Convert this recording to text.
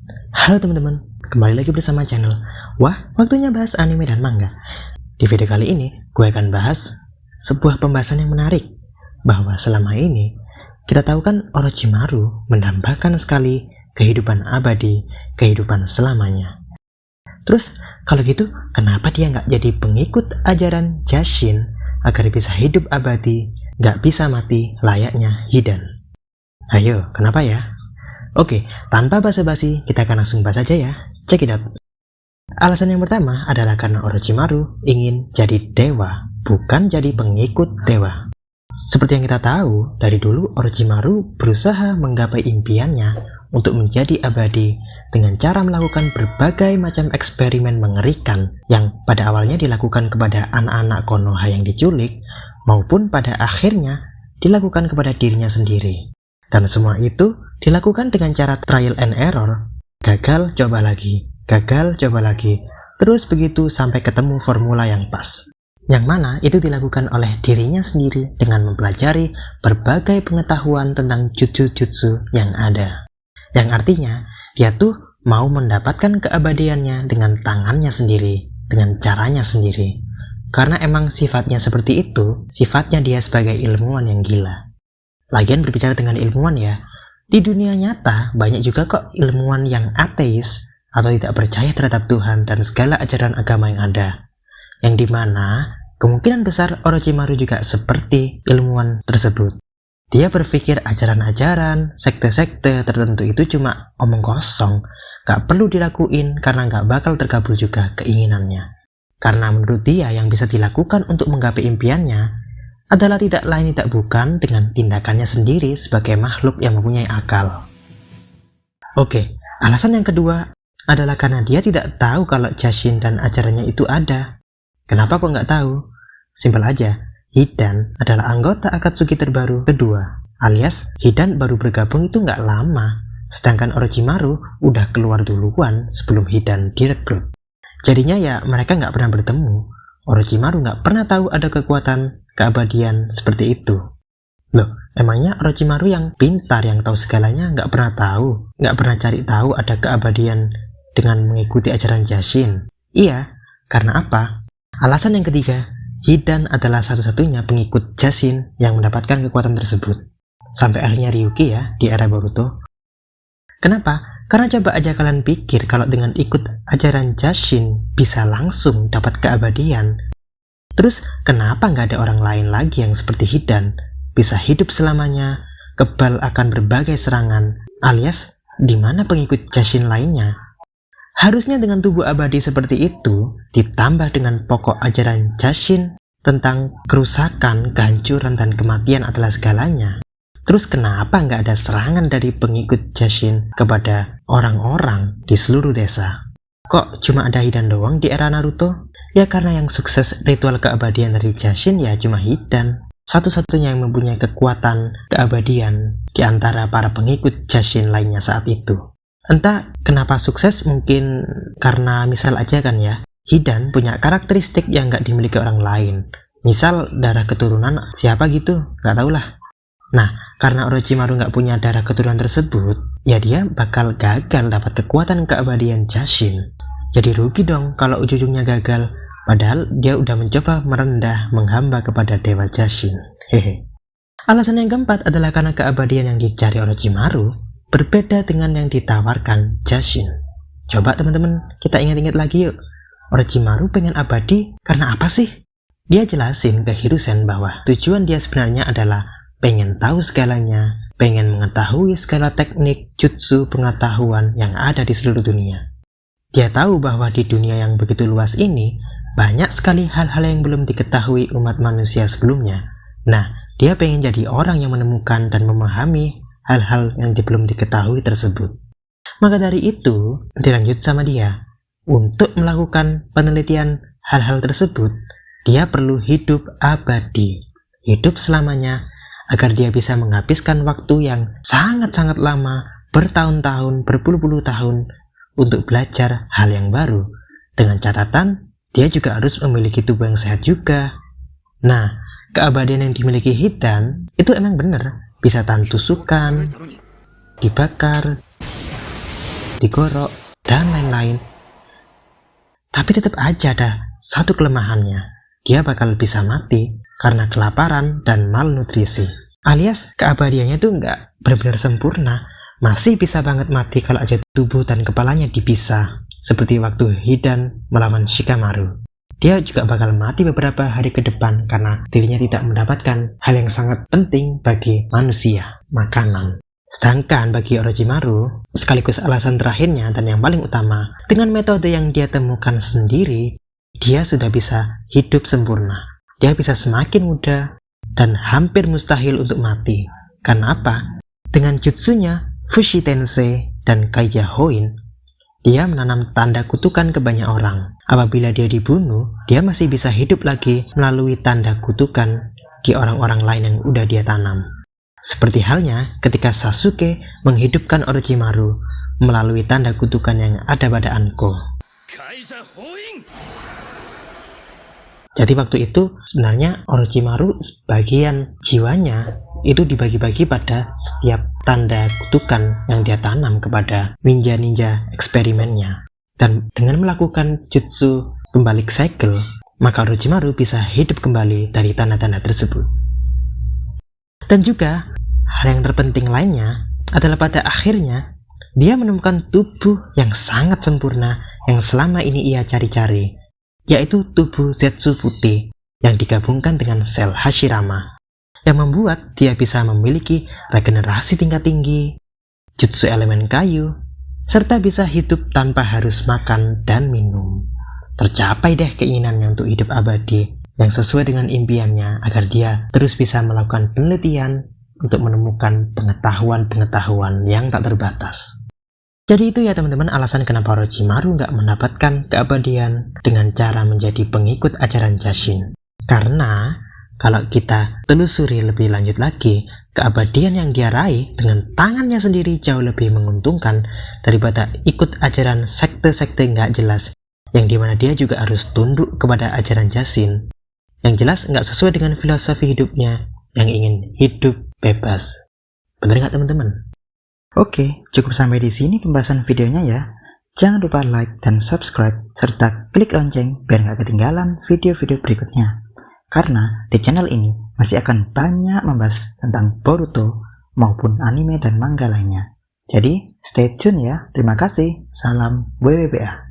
Halo teman-teman, kembali lagi bersama channel Wah, waktunya bahas anime dan manga. Di video kali ini, gue akan bahas sebuah pembahasan yang menarik, bahwa selama ini kita tahu kan Orochimaru mendambakan sekali kehidupan abadi, kehidupan selamanya. Terus, kalau gitu, kenapa dia nggak jadi pengikut ajaran Jashin agar bisa hidup abadi, nggak bisa mati layaknya Hidan? Ayo, kenapa ya? Oke, tanpa basa-basi, kita akan langsung bahas aja ya. Check it out. Alasan yang pertama adalah karena Orochimaru ingin jadi dewa, bukan jadi pengikut dewa. Seperti yang kita tahu, dari dulu Orochimaru berusaha menggapai impiannya untuk menjadi abadi dengan cara melakukan berbagai macam eksperimen mengerikan yang pada awalnya dilakukan kepada anak-anak Konoha yang diculik, maupun pada akhirnya dilakukan kepada dirinya sendiri. Dan semua itu dilakukan dengan cara trial and error, gagal coba lagi, terus begitu sampai ketemu formula yang pas. Yang mana itu dilakukan oleh dirinya sendiri dengan mempelajari berbagai pengetahuan tentang jutsu-jutsu yang ada. Yang artinya, dia tuh mau mendapatkan keabadiannya dengan tangannya sendiri, dengan caranya sendiri. Karena emang sifatnya seperti itu, sifatnya dia sebagai ilmuwan yang gila. Lagian berbicara dengan ilmuwan ya, di dunia nyata banyak juga kok ilmuwan yang ateis atau tidak percaya terhadap Tuhan dan segala ajaran agama yang ada. Yang dimana kemungkinan besar Orochimaru juga seperti ilmuwan tersebut. Dia berpikir ajaran-ajaran, sekte-sekte tertentu itu cuma omong kosong, gak perlu dilakuin karena gak bakal terkabul juga keinginannya. Karena menurut dia yang bisa dilakukan untuk menggapai impiannya adalah tidak lain tidak bukan dengan tindakannya sendiri sebagai makhluk yang mempunyai akal. Oke, alasan yang kedua adalah karena dia tidak tahu kalau Jashin dan ajarannya itu ada. Kenapa kok nggak tahu? Simpel aja, Hidan adalah anggota Akatsuki terbaru kedua, alias Hidan baru bergabung itu nggak lama, sedangkan Orochimaru udah keluar duluan sebelum Hidan direkrut. Jadinya ya mereka nggak pernah bertemu. Orochimaru nggak pernah tahu ada kekuatan keabadian seperti itu. Loh, emangnya Orochimaru yang pintar, yang tahu segalanya nggak pernah tahu, nggak pernah cari tahu ada keabadian dengan mengikuti ajaran Jashin? Iya, karena apa? Alasan yang ketiga, Hidan adalah satu-satunya pengikut Jashin yang mendapatkan kekuatan tersebut. Sampai akhirnya Ryuki ya, di era Boruto. Kenapa? Karena coba aja kalian pikir kalau dengan ikut ajaran Jashin bisa langsung dapat keabadian. Terus kenapa nggak ada orang lain lagi yang seperti Hidan bisa hidup selamanya, kebal akan berbagai serangan, alias di mana pengikut Jashin lainnya? Harusnya dengan tubuh abadi seperti itu, ditambah dengan pokok ajaran Jashin tentang kerusakan, kehancuran, dan kematian adalah segalanya. Terus kenapa nggak ada serangan dari pengikut Jashin kepada orang-orang di seluruh desa? Kok cuma ada Hidan doang di era Naruto? Ya karena yang sukses ritual keabadian dari Jashin ya cuma Hidan. Satu-satunya yang mempunyai kekuatan keabadian di antara para pengikut Jashin lainnya saat itu. Entah kenapa sukses, mungkin karena misal aja kan ya, Hidan punya karakteristik yang nggak dimiliki orang lain. Misal darah keturunan siapa gitu, nggak tau lah. Nah, karena Orochimaru nggak punya darah keturunan tersebut, ya dia bakal gagal dapat kekuatan keabadian Jashin. Jadi rugi dong kalau ujung-ujungnya gagal, padahal dia udah mencoba merendah menghamba kepada Dewa Jashin. Hehe. Alasan yang keempat adalah karena keabadian yang dicari Orochimaru berbeda dengan yang ditawarkan Jashin. Coba teman-teman, kita ingat-ingat lagi yuk. Orochimaru pengen abadi karena apa sih? Dia jelasin ke Hiruzen bahwa tujuan dia sebenarnya adalah pengen tahu segalanya, pengen mengetahui segala teknik, jutsu, pengetahuan yang ada di seluruh dunia. Dia tahu bahwa di dunia yang begitu luas ini, banyak sekali hal-hal yang belum diketahui umat manusia sebelumnya. Nah, dia pengen jadi orang yang menemukan dan memahami hal-hal yang belum diketahui tersebut. Maka dari itu, dilanjut sama dia. Untuk melakukan penelitian hal-hal tersebut, dia perlu hidup abadi, hidup selamanya, agar dia bisa menghabiskan waktu yang sangat-sangat lama, bertahun-tahun, berpuluh-puluh tahun, untuk belajar hal yang baru. Dengan catatan, dia juga harus memiliki tubuh yang sehat juga. Nah, keabadian yang dimiliki Hidan, itu emang bener, bisa tahan tusukan, dibakar, digorok, dan lain-lain. Tapi tetap aja ada satu kelemahannya. Dia bakal bisa mati karena kelaparan dan malnutrisi. Alias keabadiannya tuh nggak benar-benar sempurna. Masih bisa banget mati kalau aja tubuh dan kepalanya dipisah. Seperti waktu Hidan melawan Shikamaru. Dia juga bakal mati beberapa hari ke depan karena dirinya tidak mendapatkan hal yang sangat penting bagi manusia, makanan. Sedangkan bagi Orochimaru, sekaligus alasan terakhirnya dan yang paling utama, dengan metode yang dia temukan sendiri, dia sudah bisa hidup sempurna. Dia bisa semakin muda dan hampir mustahil untuk mati. Karena apa? Dengan jutsunya, Fushi Tensei dan Kaija Hoin, dia menanam tanda kutukan ke banyak orang. Apabila dia dibunuh, dia masih bisa hidup lagi melalui tanda kutukan di orang-orang lain yang udah dia tanam. Seperti halnya ketika Sasuke menghidupkan Orochimaru melalui tanda kutukan yang ada pada Anko. Jadi waktu itu sebenarnya Orochimaru sebagian jiwanya itu dibagi-bagi pada setiap tanda kutukan yang dia tanam kepada ninja-ninja eksperimennya. Dan dengan melakukan jutsu pembalik cycle, maka Orochimaru bisa hidup kembali dari tanda-tanda tersebut. Dan juga hal yang terpenting lainnya adalah pada akhirnya dia menemukan tubuh yang sangat sempurna yang selama ini ia cari-cari, yaitu tubuh Zetsu putih yang digabungkan dengan sel Hashirama, yang membuat dia bisa memiliki regenerasi tingkat tinggi, jutsu elemen kayu, serta bisa hidup tanpa harus makan dan minum. Tercapai deh keinginannya untuk hidup abadi yang sesuai dengan impiannya agar dia terus bisa melakukan penelitian untuk menemukan pengetahuan-pengetahuan yang tak terbatas. Jadi itu ya teman-teman alasan kenapa Orochimaru nggak mendapatkan keabadian dengan cara menjadi pengikut ajaran Jashin. Karena kalau kita telusuri lebih lanjut lagi, keabadian yang dia raih dengan tangannya sendiri jauh lebih menguntungkan daripada ikut ajaran sekte-sekte nggak jelas, yang dimana dia juga harus tunduk kepada ajaran Jashin, yang jelas nggak sesuai dengan filosofi hidupnya yang ingin hidup bebas. Bener nggak teman-teman? Oke, cukup sampai di sini pembahasan videonya ya. Jangan lupa like dan subscribe, serta klik lonceng biar nggak ketinggalan video-video berikutnya. Karena di channel ini masih akan banyak membahas tentang Boruto maupun anime dan manga lainnya. Jadi, stay tune ya. Terima kasih. Salam WWBA.